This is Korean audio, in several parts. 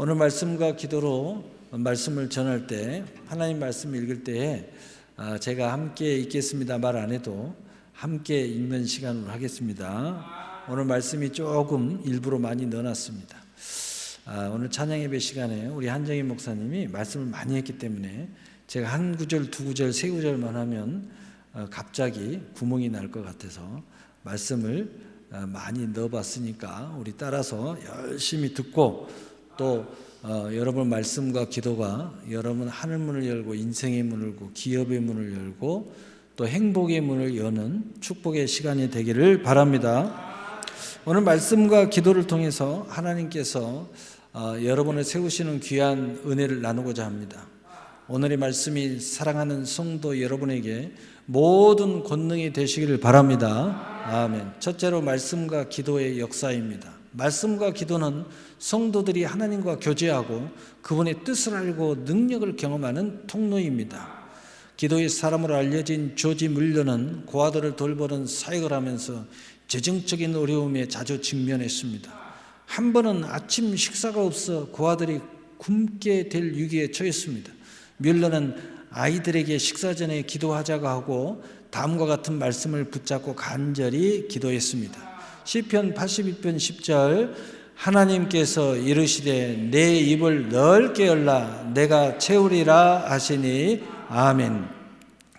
오늘 말씀과 기도로 말씀을 전할 때, 하나님 말씀을 읽을 때에 제가 함께 읽겠습니다 말 안 해도 함께 읽는 시간으로 하겠습니다. 오늘 말씀이 조금 일부러 많이 넣어놨습니다. 오늘 찬양 예배 시간에 우리 한정희 목사님이 말씀을 많이 했기 때문에 제가 한 구절, 두 구절, 세 구절만 하면 갑자기 구멍이 날 것 같아서 말씀을 많이 넣어봤으니까 우리 따라서 열심히 듣고 또 여러분 말씀과 기도가 여러분 하늘 문을 열고 인생의 문을 열고 기업의 문을 열고 또 행복의 문을 여는 축복의 시간이 되기를 바랍니다. 오늘 말씀과 기도를 통해서 하나님께서 여러분을 세우시는 귀한 은혜를 나누고자 합니다. 오늘의 말씀이 사랑하는 성도 여러분에게 모든 권능이 되시기를 바랍니다. 아멘. 첫째로 말씀과 기도의 역사입니다. 말씀과 기도는 성도들이 하나님과 교제하고 그분의 뜻을 알고 능력을 경험하는 통로입니다. 기도의 사람으로 알려진 조지 물러는 고아들을 돌보는 사역을 하면서 재정적인 어려움에 자주 직면했습니다. 한 번은 아침 식사가 없어 고아들이 굶게 될 위기에 처했습니다. 뮬러는 아이들에게 식사 전에 기도하자고 하고 다음과 같은 말씀을 붙잡고 간절히 기도했습니다. 시편 82편 10절 하나님께서 이르시되 내 입을 넓게 열라 내가 채우리라 하시니 아멘.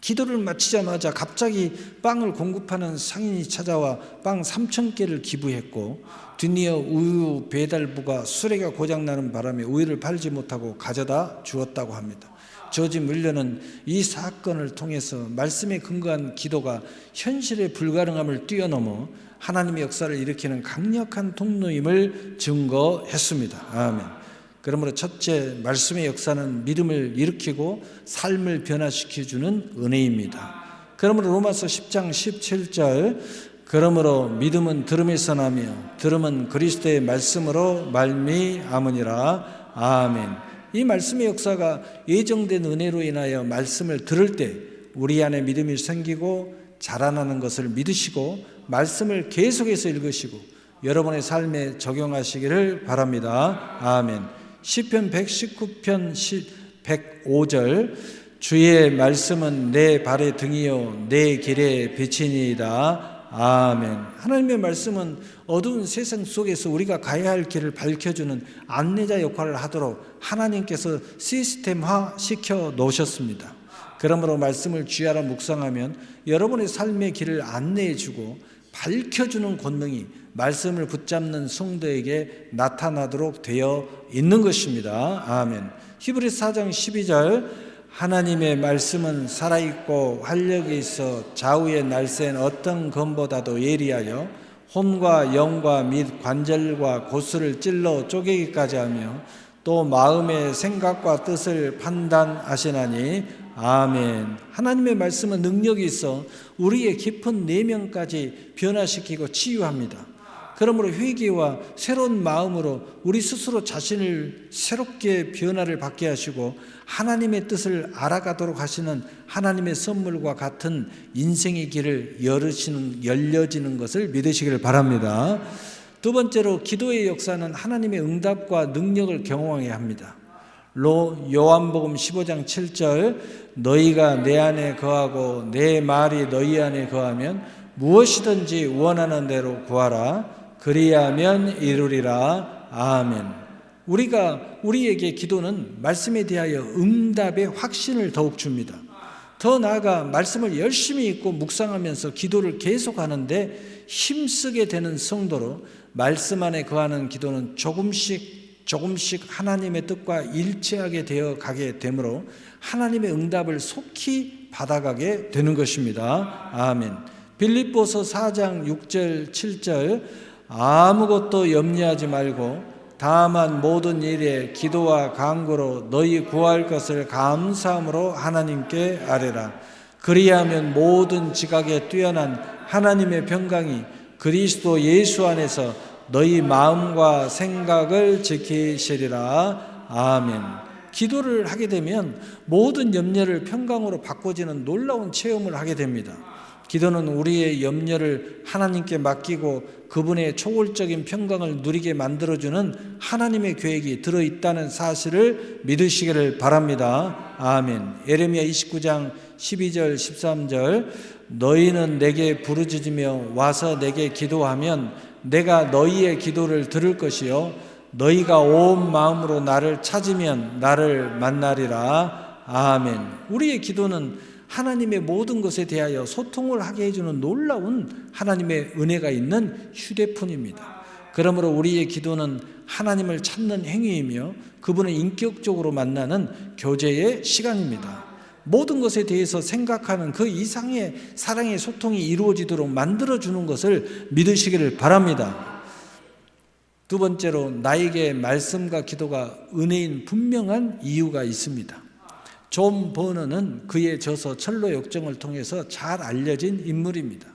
기도를 마치자마자 갑자기 빵을 공급하는 상인이 찾아와 빵 3,000개를 기부했고 드디어 우유 배달부가 수레가 고장나는 바람에 우유를 팔지 못하고 가져다 주었다고 합니다. 조지 물러는 이 사건을 통해서 말씀에 근거한 기도가 현실의 불가능함을 뛰어넘어 하나님의 역사를 일으키는 강력한 통로임을 증거했습니다. 아멘. 그러므로 첫째, 말씀의 역사는 믿음을 일으키고 삶을 변화시켜주는 은혜입니다. 그러므로 로마서 10장 17절 그러므로 믿음은 들음에서 나며 들음은 그리스도의 말씀으로 말미암으니라. 아멘. 이 말씀의 역사가 예정된 은혜로 인하여 말씀을 들을 때 우리 안에 믿음이 생기고 자라나는 것을 믿으시고 말씀을 계속해서 읽으시고 여러분의 삶에 적용하시기를 바랍니다. 아멘. 시편 119편 105절 주의 말씀은 내 발의 등이요 내 길의 빛이니이다. 아멘. 하나님의 말씀은 어두운 세상 속에서 우리가 가야 할 길을 밝혀주는 안내자 역할을 하도록 하나님께서 시스템화 시켜 놓으셨습니다. 그러므로 말씀을 쥐하라 묵상하면 여러분의 삶의 길을 안내해주고 밝혀주는 권능이 말씀을 붙잡는 성도에게 나타나도록 되어 있는 것입니다. 아멘. 히브리서 4장 12절 하나님의 말씀은 살아있고 활력이 있어 좌우의 날쌘 어떤 검보다도 예리하여 혼과 영과 및 관절과 고수를 찔러 쪼개기까지 하며 또 마음의 생각과 뜻을 판단하시나니 아멘. 하나님의 말씀은 능력이 있어 우리의 깊은 내면까지 변화시키고 치유합니다. 그러므로 회개와 새로운 마음으로 우리 스스로 자신을 새롭게 변화를 받게 하시고 하나님의 뜻을 알아가도록 하시는 하나님의 선물과 같은 인생의 길을 열려지는 것을 믿으시기를 바랍니다. 두 번째로 기도의 역사는 하나님의 응답과 능력을 경험하게 합니다. 요한복음 15장 7절 너희가 내 안에 거하고 내 말이 너희 안에 거하면 무엇이든지 원하는 대로 구하라 그리하면 이루리라. 아멘. 우리에게 기도는 말씀에 대하여 응답의 확신을 더욱 줍니다. 더 나아가 말씀을 열심히 읽고 묵상하면서 기도를 계속하는데 힘쓰게 되는 성도로 말씀 안에 거하는 기도는 조금씩 하나님의 뜻과 일치하게 되어 가게 되므로 하나님의 응답을 속히 받아가게 되는 것입니다. 아멘. 빌립보서 4장 6절 7절 아무것도 염려하지 말고 다만 모든 일에 기도와 간구로 너희 구할 것을 감사함으로 하나님께 아뢰라. 그리하면 모든 지각에 뛰어난 하나님의 평강이 그리스도 예수 안에서 너희 마음과 생각을 지키시리라. 아멘. 기도를 하게 되면 모든 염려를 평강으로 바꿔지는 놀라운 체험을 하게 됩니다. 기도는 우리의 염려를 하나님께 맡기고 그분의 초월적인 평강을 누리게 만들어주는 하나님의 계획이 들어있다는 사실을 믿으시기를 바랍니다. 아멘. 예레미야 29장 12절 13절 너희는 내게 부르짖으며 와서 내게 기도하면 내가 너희의 기도를 들을 것이요 너희가 온 마음으로 나를 찾으면 나를 만나리라. 아멘. 우리의 기도는 하나님의 모든 것에 대하여 소통을 하게 해주는 놀라운 하나님의 은혜가 있는 휴대폰입니다. 그러므로 우리의 기도는 하나님을 찾는 행위이며 그분을 인격적으로 만나는 교제의 시간입니다. 모든 것에 대해서 생각하는 그 이상의 사랑의 소통이 이루어지도록 만들어주는 것을 믿으시기를 바랍니다. 두 번째로, 나에게 말씀과 기도가 은혜인 분명한 이유가 있습니다. 존 버너는 그의 저서 철로 역정을 통해서 잘 알려진 인물입니다.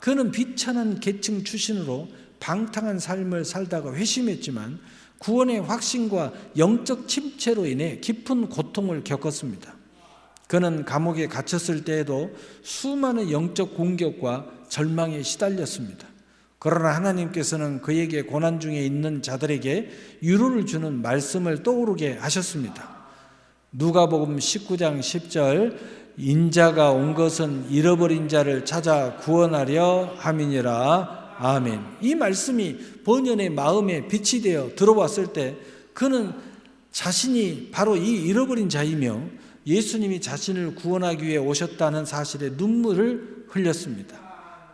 그는 비천한 계층 출신으로 방탕한 삶을 살다가 회심했지만 구원의 확신과 영적 침체로 인해 깊은 고통을 겪었습니다. 그는 감옥에 갇혔을 때에도 수많은 영적 공격과 절망에 시달렸습니다. 그러나 하나님께서는 그에게 고난 중에 있는 자들에게 위로를 주는 말씀을 떠오르게 하셨습니다. 누가복음 19장 10절 인자가 온 것은 잃어버린 자를 찾아 구원하려 함이니라. 아멘. 이 말씀이 번연의 마음에 빛이 되어 들어왔을 때 그는 자신이 바로 이 잃어버린 자이며 예수님이 자신을 구원하기 위해 오셨다는 사실에 눈물을 흘렸습니다.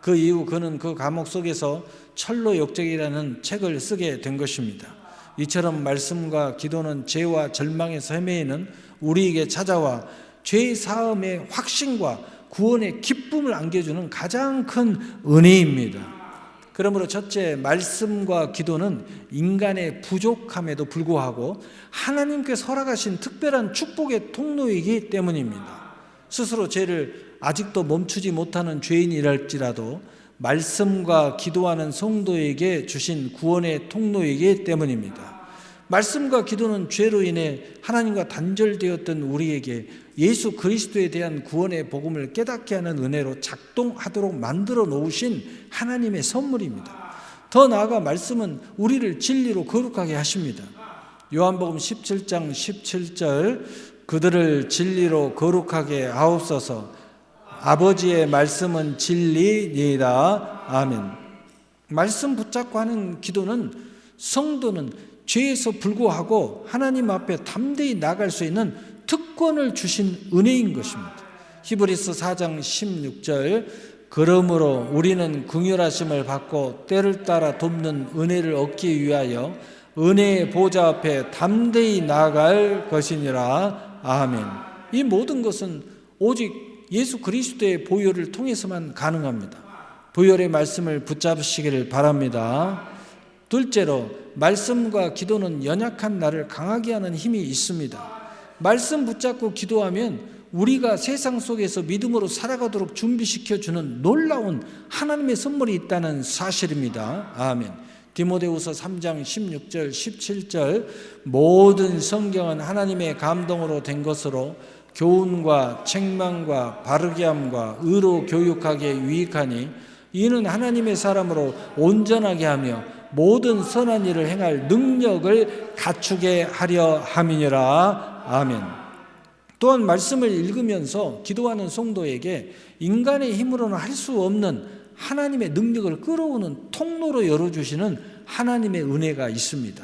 그 이후 그는 그 감옥 속에서 철로 역정이라는 책을 쓰게 된 것입니다. 이처럼 말씀과 기도는 죄와 절망에서 헤매이는 우리에게 찾아와 죄 사함의 확신과 구원의 기쁨을 안겨주는 가장 큰 은혜입니다. 그러므로 첫째, 말씀과 기도는 인간의 부족함에도 불구하고 하나님께서 허락하신 특별한 축복의 통로이기 때문입니다. 스스로 죄를 아직도 멈추지 못하는 죄인이랄지라도 말씀과 기도하는 성도에게 주신 구원의 통로이기 때문입니다. 말씀과 기도는 죄로 인해 하나님과 단절되었던 우리에게 예수 그리스도에 대한 구원의 복음을 깨닫게 하는 은혜로 작동하도록 만들어 놓으신 하나님의 선물입니다. 더 나아가 말씀은 우리를 진리로 거룩하게 하십니다. 요한복음 17장 17절 그들을 진리로 거룩하게 하옵소서. 아버지의 말씀은 진리니이다. 아멘. 말씀 붙잡고 하는 기도는 성도는 죄에서 불구하고 하나님 앞에 담대히 나갈 수 있는 특권을 주신 은혜인 것입니다. 히브리서 4장 16절 그러므로 우리는 긍휼하심을 받고 때를 따라 돕는 은혜를 얻기 위하여 은혜의 보좌 앞에 담대히 나아갈 것이니라. 아멘. 이 모든 것은 오직 예수 그리스도의 보혈을 통해서만 가능합니다. 보혈의 말씀을 붙잡으시기를 바랍니다. 둘째로, 말씀과 기도는 연약한 나를 강하게 하는 힘이 있습니다. 말씀 붙잡고 기도하면 우리가 세상 속에서 믿음으로 살아가도록 준비시켜주는 놀라운 하나님의 선물이 있다는 사실입니다. 아멘. 디모데후서 3장 16절 17절 모든 성경은 하나님의 감동으로 된 것으로 교훈과 책망과 바르게 함과 의로 교육하기에 유익하니 이는 하나님의 사람으로 온전하게 하며 모든 선한 일을 행할 능력을 갖추게 하려 함이니라. 아멘. 또한 말씀을 읽으면서 기도하는 성도에게 인간의 힘으로는 할 수 없는 하나님의 능력을 끌어오는 통로로 열어주시는 하나님의 은혜가 있습니다.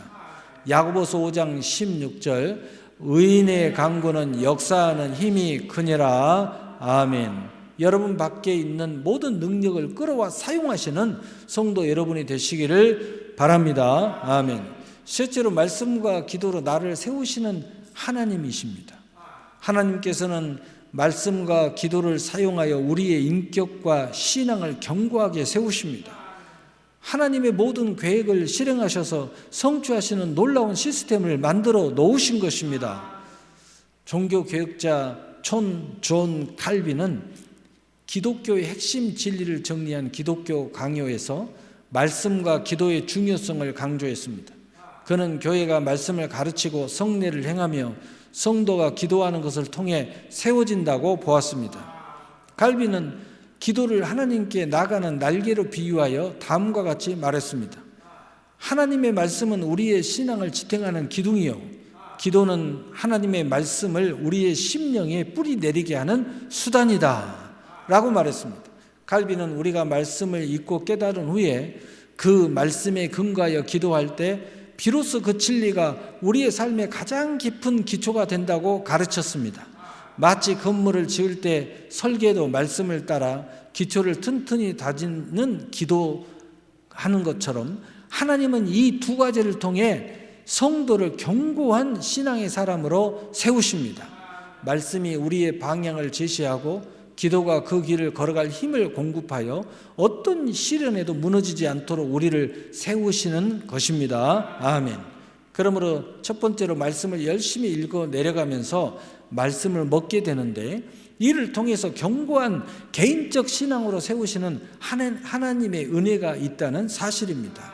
야고보서 5장 16절 의인의 강구는 역사하는 힘이 크니라. 아멘. 여러분 밖에 있는 모든 능력을 끌어와 사용하시는 성도 여러분이 되시기를 바랍니다. 아멘. 실제로 말씀과 기도로 나를 세우시는 하나님이십니다. 하나님께서는 말씀과 기도를 사용하여 우리의 인격과 신앙을 견고하게 세우십니다. 하나님의 모든 계획을 실행하셔서 성취하시는 놀라운 시스템을 만들어 놓으신 것입니다. 종교개혁자 존 칼빈은 기독교의 핵심 진리를 정리한 기독교 강요에서 말씀과 기도의 중요성을 강조했습니다. 그는 교회가 말씀을 가르치고 성례를 행하며 성도가 기도하는 것을 통해 세워진다고 보았습니다. 칼빈은 기도를 하나님께 나가는 날개로 비유하여 다음과 같이 말했습니다. 하나님의 말씀은 우리의 신앙을 지탱하는 기둥이요, 기도는 하나님의 말씀을 우리의 심령에 뿌리 내리게 하는 수단이다 라고 말했습니다. 갈비는 우리가 말씀을 읽고 깨달은 후에 그 말씀에 근거하여 기도할 때 비로소 그 진리가 우리의 삶의 가장 깊은 기초가 된다고 가르쳤습니다. 마치 건물을 지을 때 설계도 말씀을 따라 기초를 튼튼히 다지는 기도하는 것처럼 하나님은 이 두 가지를 통해 성도를 견고한 신앙의 사람으로 세우십니다. 말씀이 우리의 방향을 제시하고 기도가 그 길을 걸어갈 힘을 공급하여 어떤 시련에도 무너지지 않도록 우리를 세우시는 것입니다. 아멘. 그러므로 첫 번째로 말씀을 열심히 읽어 내려가면서 말씀을 먹게 되는데, 이를 통해서 견고한 개인적 신앙으로 세우시는 하나님의 은혜가 있다는 사실입니다.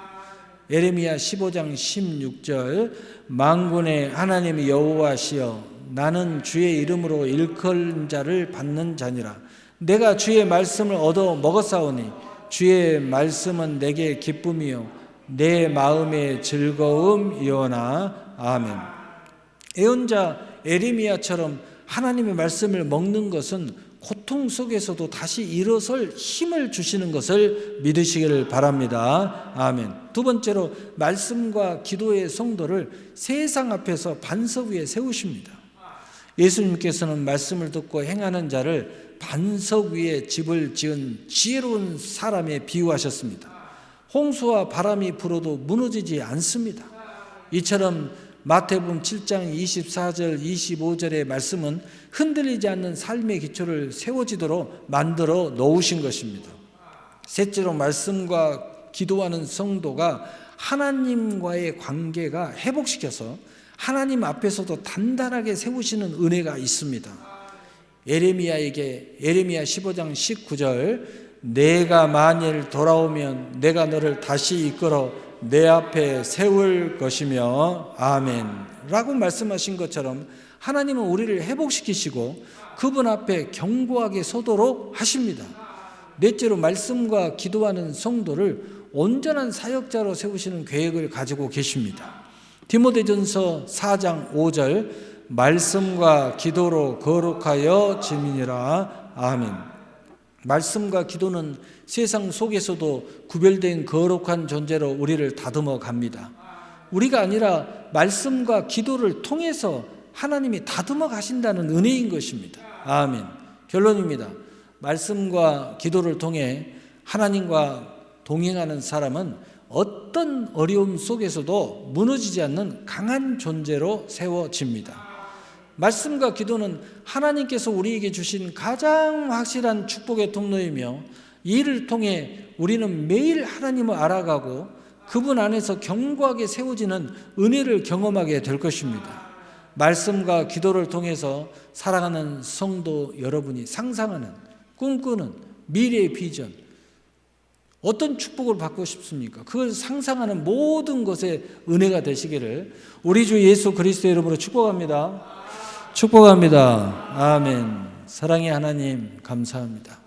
예레미야 15장 16절, 만군의 하나님 여호와시여, 나는 주의 이름으로 일컬은 자를 받는 자니라. 내가 주의 말씀을 얻어 먹었사오니 주의 말씀은 내게 기쁨이요 내 마음의 즐거움이오나. 아멘. 예언자 예레미야처럼 하나님의 말씀을 먹는 것은 고통 속에서도 다시 일어설 힘을 주시는 것을 믿으시기를 바랍니다. 아멘. 두 번째로, 말씀과 기도의 성도를 세상 앞에서 반석 위에 세우십니다. 예수님께서는 말씀을 듣고 행하는 자를 반석 위에 집을 지은 지혜로운 사람에 비유하셨습니다. 홍수와 바람이 불어도 무너지지 않습니다. 이처럼 마태복음 7장 24절 25절의 말씀은 흔들리지 않는 삶의 기초를 세워지도록 만들어 놓으신 것입니다. 셋째로, 말씀과 기도하는 성도가 하나님과의 관계가 회복시켜서 하나님 앞에서도 단단하게 세우시는 은혜가 있습니다. 예레미야 15장 19절, 내가 만일 돌아오면 내가 너를 다시 이끌어 내 앞에 세울 것이며. 아멘 라고 말씀하신 것처럼 하나님은 우리를 회복시키시고 그분 앞에 견고하게 서도록 하십니다. 넷째로, 말씀과 기도하는 성도를 온전한 사역자로 세우시는 계획을 가지고 계십니다. 디모데전서 4장 5절, 말씀과 기도로 거룩하여 지민이라. 아멘. 말씀과 기도는 세상 속에서도 구별된 거룩한 존재로 우리를 다듬어 갑니다. 우리가 아니라 말씀과 기도를 통해서 하나님이 다듬어 가신다는 은혜인 것입니다. 아멘. 결론입니다. 말씀과 기도를 통해 하나님과 동행하는 사람은 어떤 어려움 속에서도 무너지지 않는 강한 존재로 세워집니다. 말씀과 기도는 하나님께서 우리에게 주신 가장 확실한 축복의 통로이며, 이를 통해 우리는 매일 하나님을 알아가고 그분 안에서 견고하게 세워지는 은혜를 경험하게 될 것입니다. 말씀과 기도를 통해서 사랑하는 성도 여러분이 상상하는, 꿈꾸는 미래의 비전, 어떤 축복을 받고 싶습니까? 그걸 상상하는 모든 것에 은혜가 되시기를 우리 주 예수 그리스도의 이름으로 축복합니다. 축복합니다. 아멘. 사랑의 하나님 감사합니다.